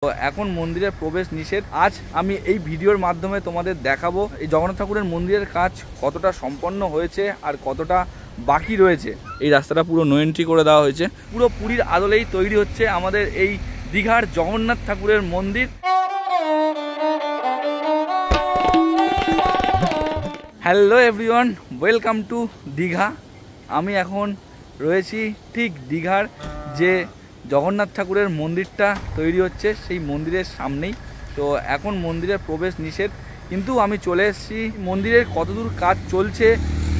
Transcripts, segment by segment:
তো এখন মন্দিরের প্রবেশ নিষেধ। আজ আমি এই ভিডিওর মাধ্যমে তোমাদের দেখাবো এই জগন্নাথ ঠাকুরের মন্দিরের কাজ কতটা সম্পন্ন হয়েছে আর কতটা বাকি রয়েছে। এই রাস্তাটা পুরো নো এন্ট্রি করে দেওয়া হয়েছে, পুরো পুরীর আদলেই তৈরি হচ্ছে আমাদের এই দীঘার জগন্নাথ ঠাকুরের মন্দির। Hello everyone, welcome to Digha. আমি এখন রয়েছি ঠিক দীঘার যে জগন্নাথ ঠাকুরের মন্দিরটা তৈরি হচ্ছে সেই মন্দিরের সামনেই। তো এখন মন্দিরের প্রবেশ নিষেধ, কিন্তু আমি চলে এসেছি মন্দিরের কতদূর কাজ চলছে,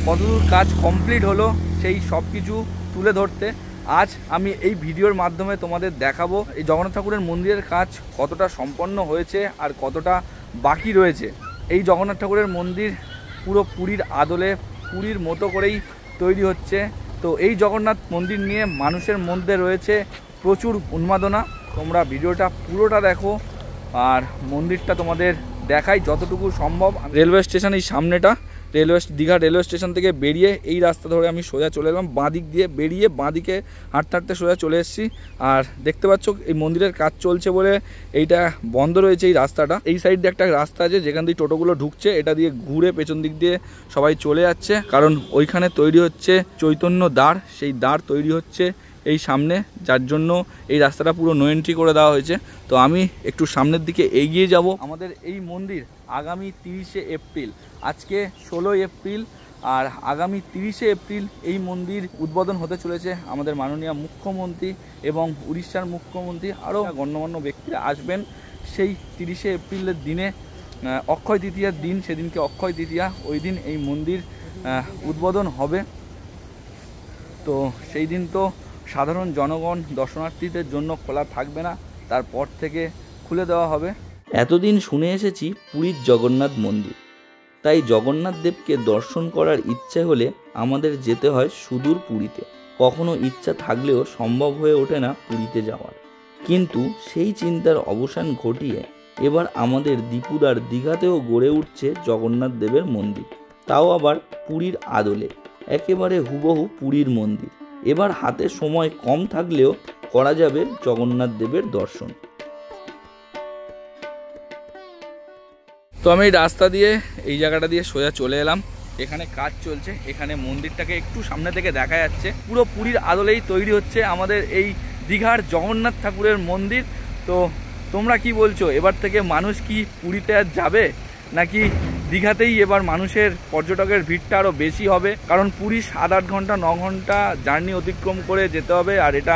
কতদূর কাজ কমপ্লিট হলো সেই সব কিছু তুলে ধরতে আজ আমি এই ভিডিওর মাধ্যমে তোমাদের দেখাবো এই জগন্নাথ ঠাকুরের মন্দিরের কাজ কতটা সম্পন্ন হয়েছে আর কতটা বাকি রয়েছে। এই জগন্নাথ ঠাকুরের মন্দির পুরো পুরীর আদলে পুরীর মতো করেই তৈরি হচ্ছে। তো এই জগন্নাথ মন্দির নিয়ে মানুষের মধ্যে রয়েছে প্রচুর উন্মাদনা। তোমরা ভিডিওটা পুরোটা দেখো আর মন্দিরটা তোমাদের দেখাই যতটুকু সম্ভব। রেলওয়ে স্টেশন এই সামনেটা, দীঘা রেলওয়ে স্টেশন থেকে বেরিয়ে এই রাস্তা ধরে আমি সোজা চলে এলাম, বাঁ দিক দিয়ে বেরিয়ে বাঁ দিকে হাঁটতে হাঁটতে সোজা চলে এসেছি। আর দেখতে পাচ্ছ এই মন্দিরের কাজ চলছে বলে এইটা বন্ধ রয়েছে এই রাস্তাটা। এই সাইড দিয়ে একটা রাস্তা আছে যেখান দিয়ে টোটোগুলো ঢুকছে, এটা দিয়ে ঘুরে পেছন দিক দিয়ে সবাই চলে যাচ্ছে, কারণ ওইখানে তৈরি হচ্ছে চৈতন্য দ্বার। সেই দ্বার তৈরি হচ্ছে এই সামনে, যার জন্য এই রাস্তাটা পুরো নো এন্ট্রি করে দেওয়া হয়েছে। তো আমি একটু সামনের দিকে এগিয়ে যাব। আমাদের এই মন্দির আগামী 30শে এপ্রিল, আজকে 16ই এপ্রিল, আর আগামী 30শে এপ্রিল এই মন্দির উদ্বোধন হতে চলেছে। আমাদের মাননীয় মুখ্যমন্ত্রী এবং উড়িষ্যার মুখ্যমন্ত্রী আরও গণ্যমান্য ব্যক্তিরা আসবেন সেই 30শে এপ্রিলের দিনে, অক্ষয় তৃতীয়ার দিন। সেদিনকে অক্ষয় তৃতীয়া, ওই দিন এই মন্দির উদ্বোধন হবে। তো সেই দিন তো সাধারণ জনগণ দর্শনার্থীদের জন্য খোলা থাকবে না, তারপর থেকে খুলে দেওয়া হবে। এতদিন শুনে এসেছি পুরীর জগন্নাথ মন্দির, তাই জগন্নাথ দেবকে দর্শন করার ইচ্ছে হলে আমাদের যেতে হয় সুদূর পুরীতে। কখনো ইচ্ছা থাকলেও সম্ভব হয়ে ওঠে না পুরীতে যাওয়ার, কিন্তু সেই চিন্তার অবসান ঘটিয়ে এবার আমাদের দীপুদার দীঘাতেও গড়ে উঠছে জগন্নাথ দেবের মন্দির, তাও আবার পুরীর আদলে, একেবারে হুবহু পুরীর মন্দির। এবার হাতে সময় কম থাকলেও করা যাবে জগন্নাথ দেবের দর্শন। তো আমি এই রাস্তা দিয়ে এই জায়গাটা দিয়ে সোজা চলে এলাম। এখানে কাজ চলছে, এখানে মন্দিরটাকে একটু সামনে থেকে দেখা যাচ্ছে। পুরো পুরীর আদলেই তৈরি হচ্ছে আমাদের এই দীঘার জগন্নাথ ঠাকুরের মন্দির। তো তোমরা কি বলছো, এবার থেকে মানুষ কি পুরীতে আর যাবে, নাকি দীঘাতেই এবার মানুষের পর্যটকের ভিড়টা আরও বেশি হবে? কারণ পুরী 7-8 ঘন্টা 9 ঘন্টা জার্নি অতিক্রম করে যেতে হবে, আর এটা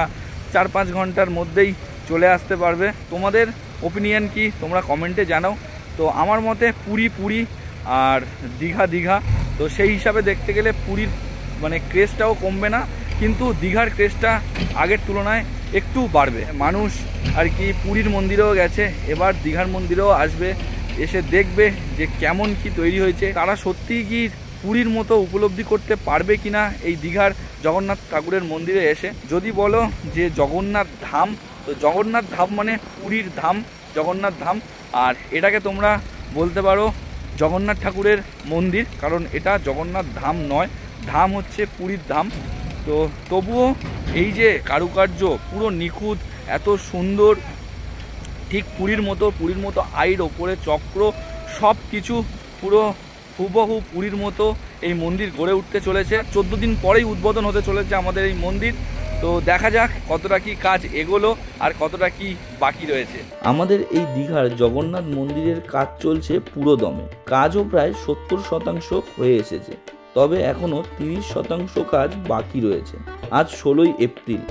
4-5 ঘন্টার মধ্যেই চলে আসতে পারবে। তোমাদের ওপিনিয়ন কি তোমরা কমেন্টে জানাও। তো আমার মতে পুরী পুরী আর দীঘা দীঘা। তো সেই হিসাবে দেখতে গেলে পুরীর ক্রেজটাও কমবে না, কিন্তু দীঘার ক্রেজটা আগের তুলনায় একটু বাড়বে। মানুষ আর কি পুরীর মন্দিরেও গেছে, এবার দীঘার মন্দিরেও আসবে, এসে দেখবে যে কেমন কি তৈরি হয়েছে। তারা সত্যিই কি পুরীর মতো উপলব্ধি করতে পারবে কিনা এই দীঘার জগন্নাথ ঠাকুরের মন্দিরে এসে। যদি বলো যে জগন্নাথ ধাম, তো জগন্নাথ ধাম মানে পুরীর ধাম, জগন্নাথ ধাম। আর এটাকে তোমরা বলতে পারো জগন্নাথ ঠাকুরের মন্দির, কারণ এটা জগন্নাথ ধাম নয়, ধাম হচ্ছে পুরীর ধাম। তো তবুও এই যে কারুকার্য পুরো নিখুঁত, এত সুন্দর, ঠিক পুরীর মতো আইর ওপরে চক্র, সব কিছু পুরো হুবহু পুরীর মতো এই মন্দির গড়ে উঠতে চলেছে। 14 দিন পরেই উদ্বোধন হতে চলেছে আমাদের এই মন্দির। তো দেখা যাক কতটা কি কাজ এগোলো আর কতটা কি বাকি রয়েছে। আমাদের এই দীঘার জগন্নাথ মন্দিরের কাজ চলছে পুরো দমে, কাজও প্রায় 70% হয়ে এসেছে, তবে এখনও 30% কাজ বাকি রয়েছে। আজ 16ই এপ্রিল,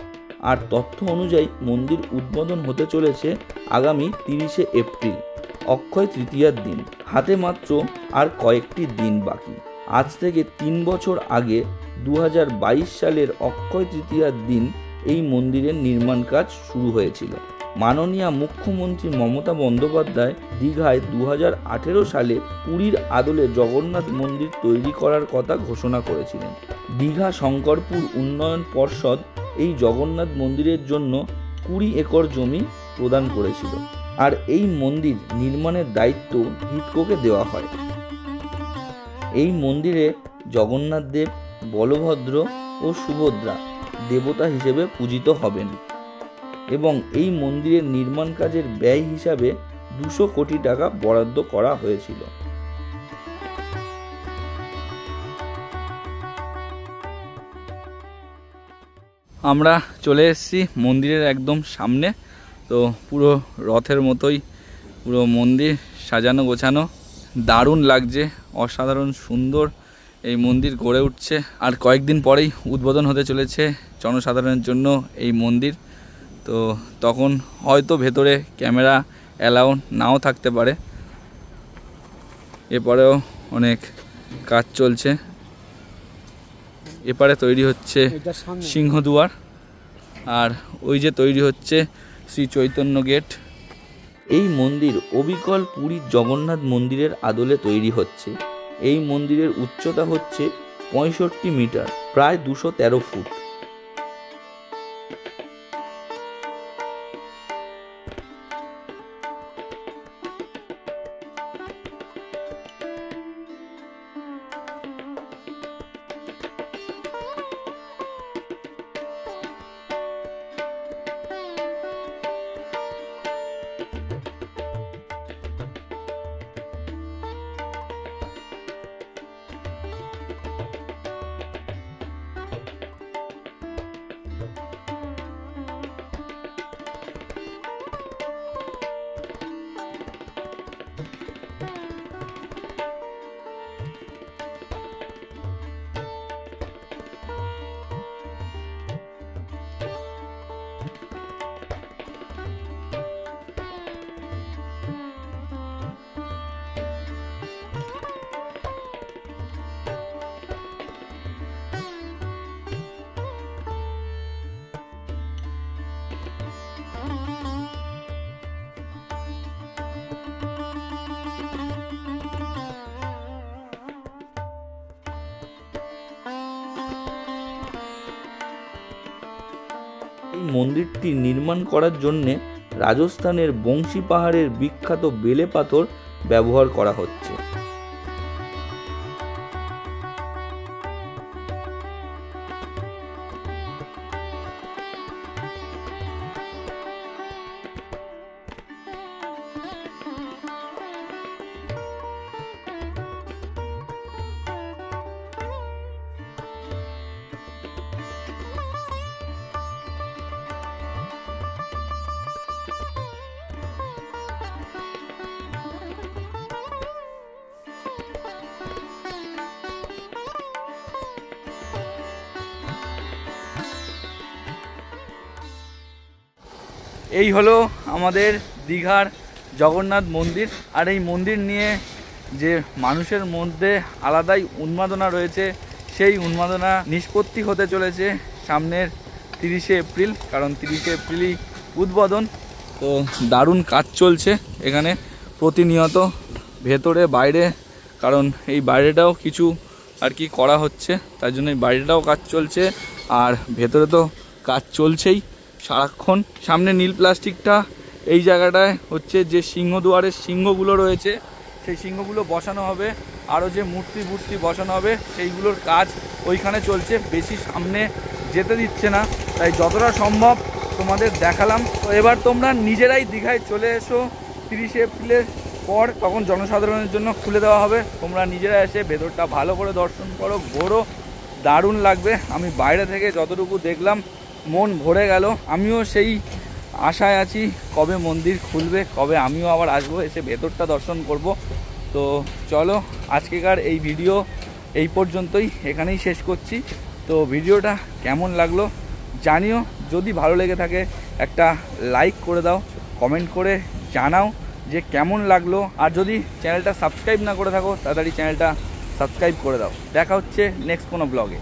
আর তথ্য অনুযায়ী মন্দির উদ্বোধন হতে চলেছে আগামী 30শে এপ্রিল, অক্ষয় তৃতীয়ার দিন। হাতে মাত্র আর কয়েকটি দিন বাকি। আজ থেকে 3 বছর আগে 2022 সালের অক্ষয় তৃতীয়ার দিন এই মন্দিরের নির্মাণ কাজ শুরু হয়েছিল। মাননীয় মুখ্যমন্ত্রী মমতা বন্দ্যোপাধ্যায় দীঘায় 2018 সালে পুরীর আদলে জগন্নাথ মন্দির তৈরি করার কথা ঘোষণা করেছিলেন। দীঘা শঙ্করপুর উন্নয়ন পর্ষদ এই জগন্নাথ মন্দিরের জন্য 20 একর জমি প্রদান করেছিল, আর এই মন্দির নির্মাণের দায়িত্ব হিডকোকে দেওয়া হয়। এই মন্দিরে জগন্নাথ দেব, বলভদ্র ও সুভদ্রা দেবতা হিসেবে পূজিত হবেন। এবং এই মন্দিরের নির্মাণ কাজের ব্যয় হিসাবে 200 কোটি টাকা বরাদ্দ করা হয়েছিল। আমরা চলে এসেছি মন্দিরের একদম সামনে। তো পুরো রথের মতোই পুরো মন্দির সাজানো গোছানো, দারুণ লাগছে, অসাধারণ সুন্দর এই মন্দির গড়ে উঠছে। আর কয়েকদিন পরেই উদ্বোধন হতে চলেছে জনসাধারণের জন্য এই মন্দির। তো তখন হয়তো ভেতরে ক্যামেরা অ্যালাউ নাও থাকতে পারে। এপারেও অনেক কাজ চলছে। এপারে তৈরি হচ্ছে সিংহদুয়ার, আর ওই যে তৈরি হচ্ছে শ্রী চৈতন্য গেট। এই মন্দির অবিকল পুরীর জগন্নাথ মন্দিরের আদলে তৈরি হচ্ছে। এই মন্দিরের উচ্চতা হচ্ছে 65 মিটার, প্রায় 213 ফুট। এই মন্দিরটি নির্মাণ করার জন্য রাজস্থানের বংশী পাহাড়ের বিখ্যাত বেলে পাথর ব্যবহার করা হচ্ছে। এই হলো আমাদের দীঘার জগন্নাথ মন্দির। আর এই মন্দির নিয়ে যে মানুষের মধ্যে আলাদাই উন্মাদনা রয়েছে, সেই উন্মাদনা নিষ্পত্তি হতে চলেছে সামনের 30শে এপ্রিল, কারণ 30শে এপ্রিলই উদ্বোধন। তো দারুণ কাজ চলছে এখানে প্রতিনিয়ত, ভেতরে বাইরে, কারণ এই বাইরেটাও কিছু আর কি করা হচ্ছে, তার জন্য এই বাইরেটাও কাজ চলছে, আর ভেতরে তো কাজ চলছেই সারাক্ষণ। সামনে নীল প্লাস্টিকটা এই জায়গাটায় হচ্ছে যে সিংহদুয়ারের সিংহগুলো রয়েছে, সেই সিংহগুলো বসানো হবে। আরও যে মূর্তি বসানো হবে সেইগুলোর কাজ ওইখানে চলছে, বেশি সামনে যেতে দিচ্ছে না, তাই যতটা সম্ভব তোমাদের দেখালাম। তো এবার তোমরা নিজেরাই দীঘায় চলে এসো 30শে এপ্রিলের পর, তখন জনসাধারণের জন্য খুলে দেওয়া হবে। তোমরা নিজেরা এসে ভেতরটা ভালো করে দর্শন করো, ঘোরো, দারুণ লাগবে। আমি বাইরে থেকে যতটুকু দেখলাম মন ভরে গেল। আমিও সেই আশায় আছি কবে মন্দির খুলবে, কবে আমিও আবার আসবো, এসে ভেতরটা দর্শন করব। তো চলো, আজকেকার এই ভিডিও এই পর্যন্তই, এখানেই শেষ করছি। তো ভিডিওটা কেমন লাগলো জানিও, যদি ভালো লেগে থাকে একটা লাইক করে দাও, কমেন্ট করে জানাও যে কেমন লাগলো। আর যদি চ্যানেলটা সাবস্ক্রাইব না করে থাকো তাড়াতাড়ি চ্যানেলটা সাবস্ক্রাইব করে দাও। দেখা হচ্ছে নেক্সট কোনো ব্লগে।